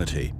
reality.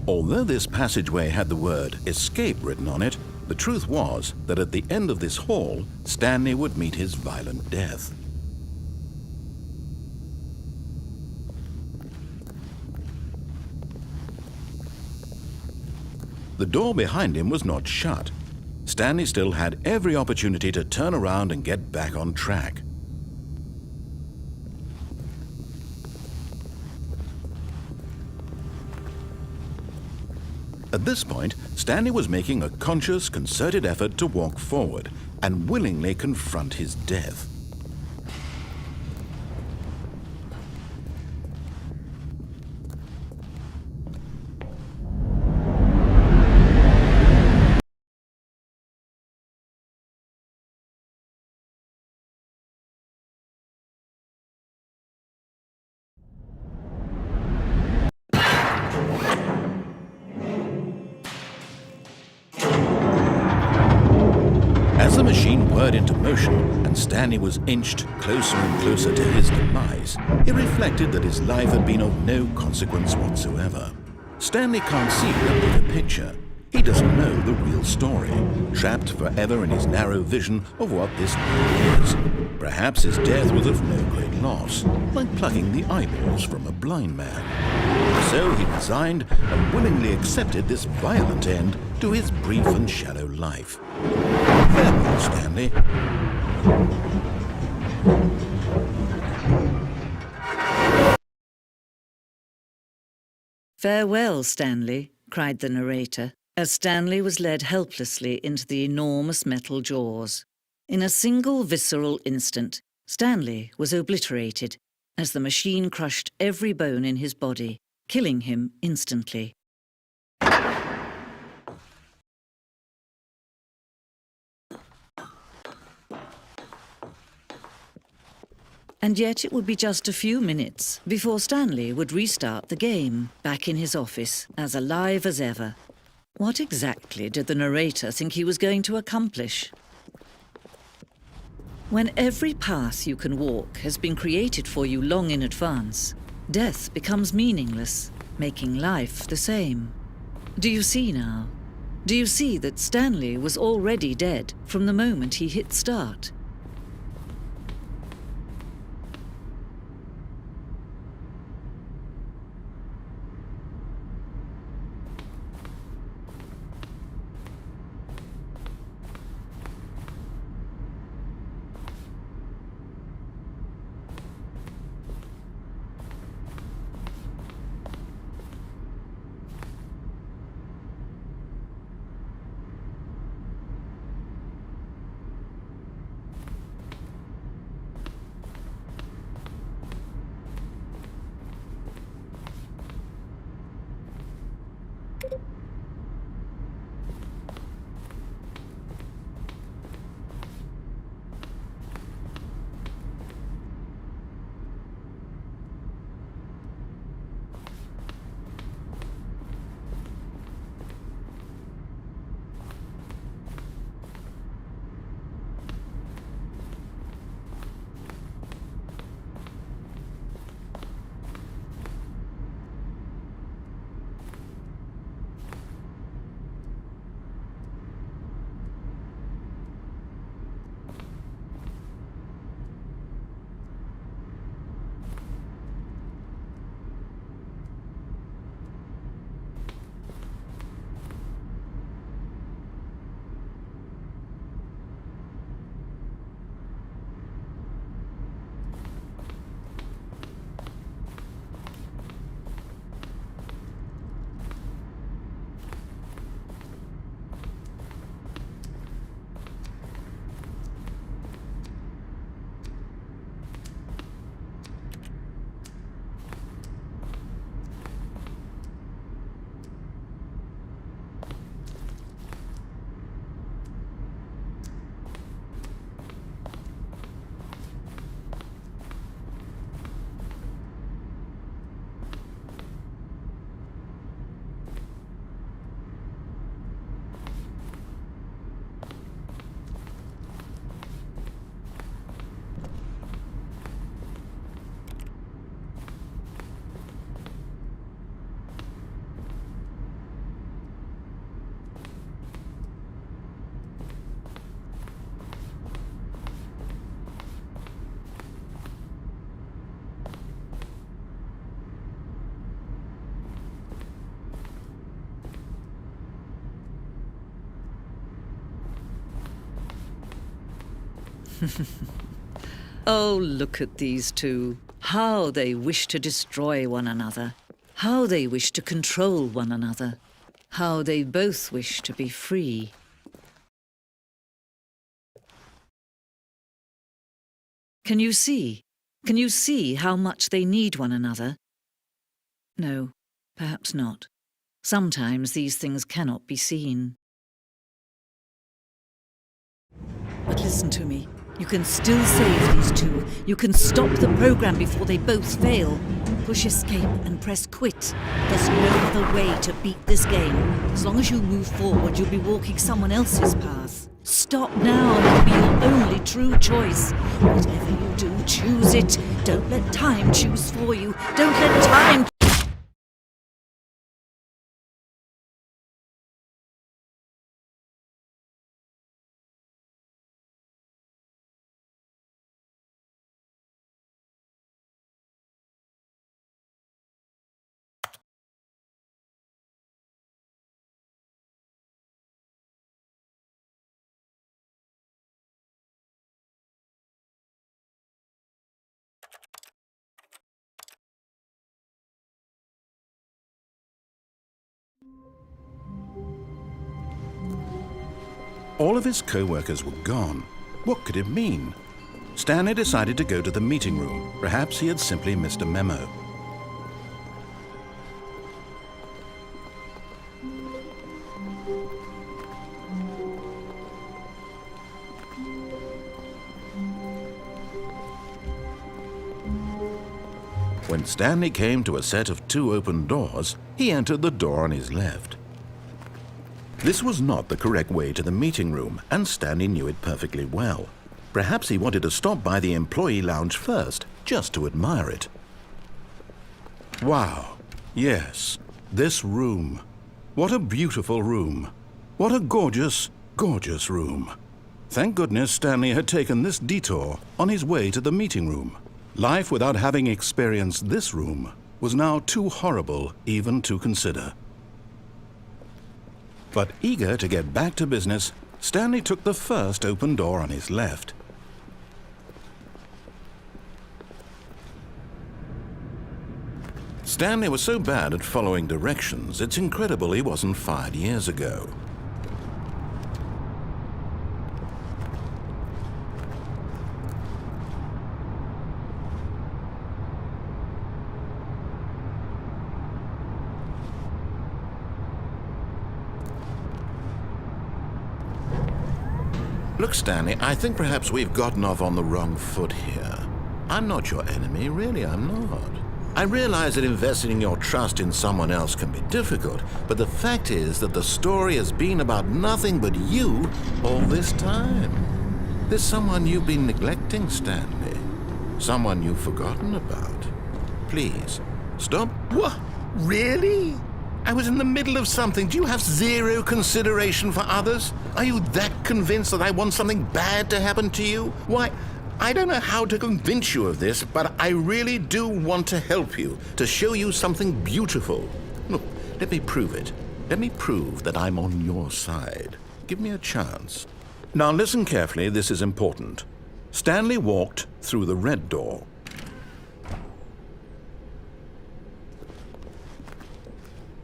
Although this passageway had the word escape written on it, the truth was that at the end of this hall, Stanley would meet his violent death. The door behind him was not shut. Stanley still had every opportunity to turn around and get back on track. At this point, Stanley was making a conscious, concerted effort to walk forward and willingly confront his death. As the machine whirred into motion and Stanley was inched closer and closer to his demise, he reflected that his life had been of no consequence whatsoever. Stanley can't see the bigger picture. He doesn't know the real story, trapped forever in his narrow vision of what this world is. Perhaps his death was of no great loss, like plucking the eyeballs from a blind man. So he resigned and willingly accepted this violent end to his brief and shallow life. Farewell, Stanley. "Farewell, Stanley," cried the narrator, as Stanley was led helplessly into the enormous metal jaws. In a single visceral instant, Stanley was obliterated as the machine crushed every bone in his body, killing him instantly. And yet it would be just a few minutes before Stanley would restart the game, back in his office, as alive as ever. What exactly did the narrator think he was going to accomplish? When every path you can walk has been created for you long in advance, death becomes meaningless, making life the same. Do you see now? Do you see that Stanley was already dead from the moment he hit start? Oh, look at these two. How they wish to destroy one another. How they wish to control one another. How they both wish to be free. Can you see? Can you see how much they need one another? No, perhaps not. Sometimes these things cannot be seen. But listen to me. You can still save these two. You can stop the program before they both fail. Push escape and press quit. There's no other way to beat this game. As long as you move forward, you'll be walking someone else's path. Stop now. It'll be your only true choice. Whatever you do, choose it. Don't let time choose for you. Don't let time... All of his co-workers were gone. What could it mean? Stanley decided to go to the meeting room. Perhaps he had simply missed a memo. When Stanley came to a set of 2 open doors, he entered the door on his left. This was not the correct way to the meeting room, and Stanley knew it perfectly well. Perhaps he wanted to stop by the employee lounge first, just to admire it. Wow, yes, this room. What a beautiful room. What a gorgeous, gorgeous room. Thank goodness Stanley had taken this detour on his way to the meeting room. Life without having experienced this room was now too horrible even to consider. But eager to get back to business, Stanley took the first open door on his left. Stanley was so bad at following directions, it's incredible he wasn't fired years ago. Look, Stanley, I think perhaps we've gotten off on the wrong foot here. I'm not your enemy, really, I'm not. I realize that investing your trust in someone else can be difficult, but the fact is that the story has been about nothing but you all this time. There's someone you've been neglecting, Stanley. Someone you've forgotten about. Please, stop. What? Really? I was in the middle of something. Do you have zero consideration for others? Are you that convinced that I want something bad to happen to you? Why, I don't know how to convince you of this, but I really do want to help you, to show you something beautiful. Look, let me prove it. Let me prove that I'm on your side. Give me a chance. Now listen carefully, this is important. Stanley walked through the red door.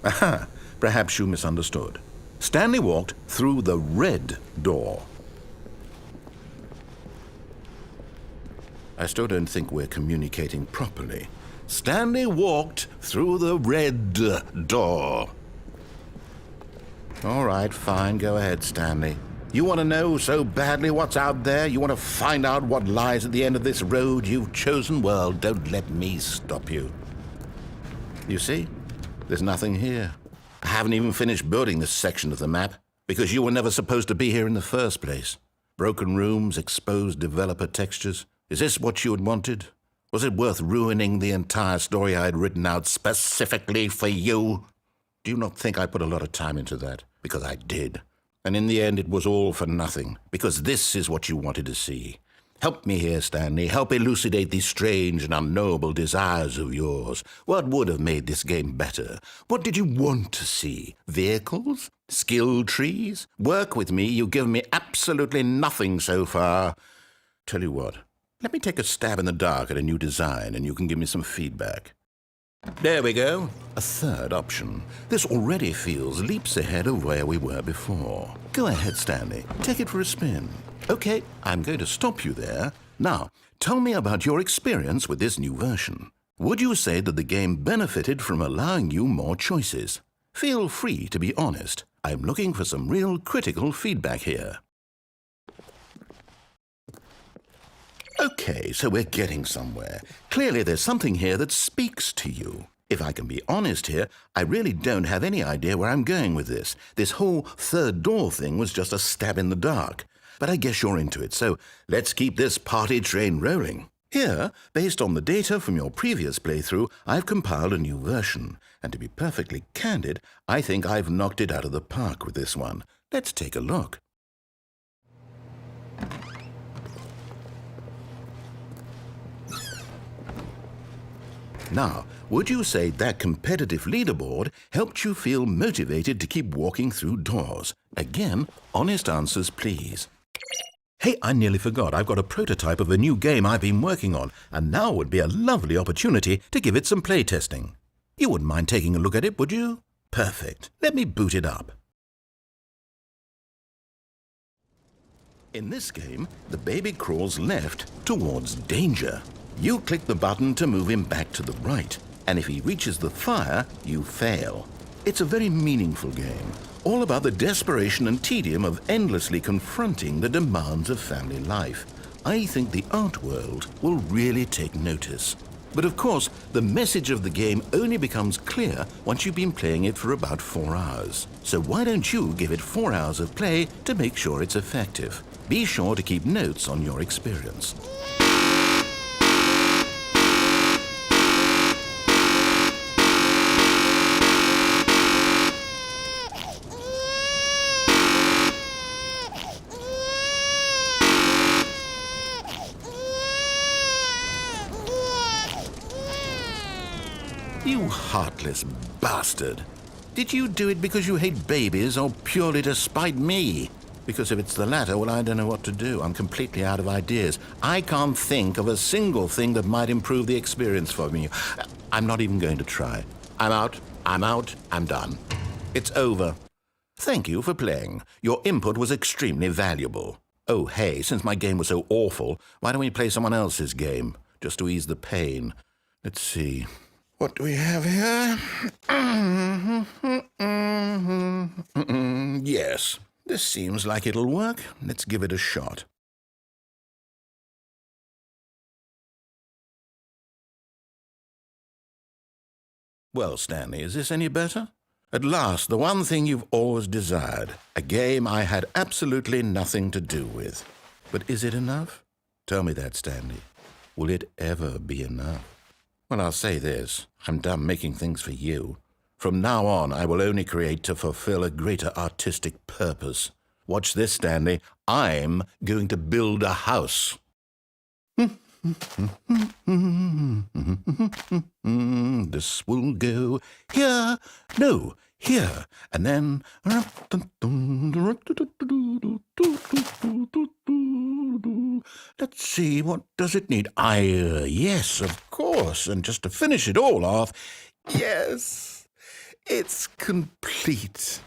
Aha, perhaps you misunderstood. Stanley walked through the red door. I still don't think we're communicating properly. Stanley walked through the red door. All right, fine, go ahead, Stanley. You want to know so badly what's out there? You want to find out what lies at the end of this road you've chosen? Well, don't let me stop you. You see? There's nothing here. I haven't even finished building this section of the map, because you were never supposed to be here in the first place. Broken rooms, exposed developer textures. Is this what you had wanted? Was it worth ruining the entire story I had written out specifically for you? Do you not think I put a lot of time into that? Because I did. And in the end, it was all for nothing, because this is what you wanted to see. Help me here, Stanley. Help elucidate these strange and unknowable desires of yours. What would have made this game better? What did you want to see? Vehicles? Skill trees? Work with me. You've given me absolutely nothing so far. Tell you what, let me take a stab in the dark at a new design and you can give me some feedback. There we go. A third option. This already feels leaps ahead of where we were before. Go ahead, Stanley. Take it for a spin. Okay, I'm going to stop you there. Now, tell me about your experience with this new version. Would you say that the game benefited from allowing you more choices? Feel free to be honest. I'm looking for some real critical feedback here. Okay, so we're getting somewhere. Clearly there's something here that speaks to you. If I can be honest here, I really don't have any idea where I'm going with this. This whole third door thing was just a stab in the dark. But I guess you're into it, so let's keep this party train rolling. Here, based on the data from your previous playthrough, I've compiled a new version. And to be perfectly candid, I think I've knocked it out of the park with this one. Let's take a look. Now, would you say that competitive leaderboard helped you feel motivated to keep walking through doors? Again, honest answers, please. Hey, I nearly forgot. I've got a prototype of a new game I've been working on, and now would be a lovely opportunity to give it some playtesting. You wouldn't mind taking a look at it, would you? Perfect. Let me boot it up. In this game, the baby crawls left towards danger. You click the button to move him back to the right, and if he reaches the fire, you fail. It's a very meaningful game, all about the desperation and tedium of endlessly confronting the demands of family life. I think the art world will really take notice. But of course, the message of the game only becomes clear once you've been playing it for about 4 hours. So why don't you give it 4 hours of play to make sure it's effective? Be sure to keep notes on your experience. You heartless bastard. Did you do it because you hate babies or purely to spite me? Because if it's the latter, well, I don't know what to do. I'm completely out of ideas. I can't think of a single thing that might improve the experience for me. I'm not even going to try. I'm out, I'm done. It's over. Thank you for playing. Your input was extremely valuable. Oh, hey, since my game was so awful, why don't we play someone else's game, just to ease the pain? Let's see. What do we have here? Yes, this seems like it'll work. Let's give it a shot. Well, Stanley, is this any better? At last, the one thing you've always desired. A game I had absolutely nothing to do with. But is it enough? Tell me that, Stanley. Will it ever be enough? Well, I'll say this. I'm done making things for you. From now on, I will only create to fulfill a greater artistic purpose. Watch this, Stanley. I'm going to build a house. This will go here. No, here. And then... Let's see, what does it need? Yes, of course. And just to finish it all off, yes, it's complete.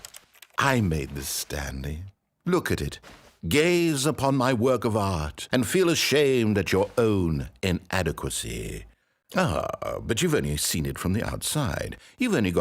I made this, Stanley. Look at it. Gaze upon my work of art and feel ashamed at your own inadequacy. Ah, but you've only seen it from the outside. You've only got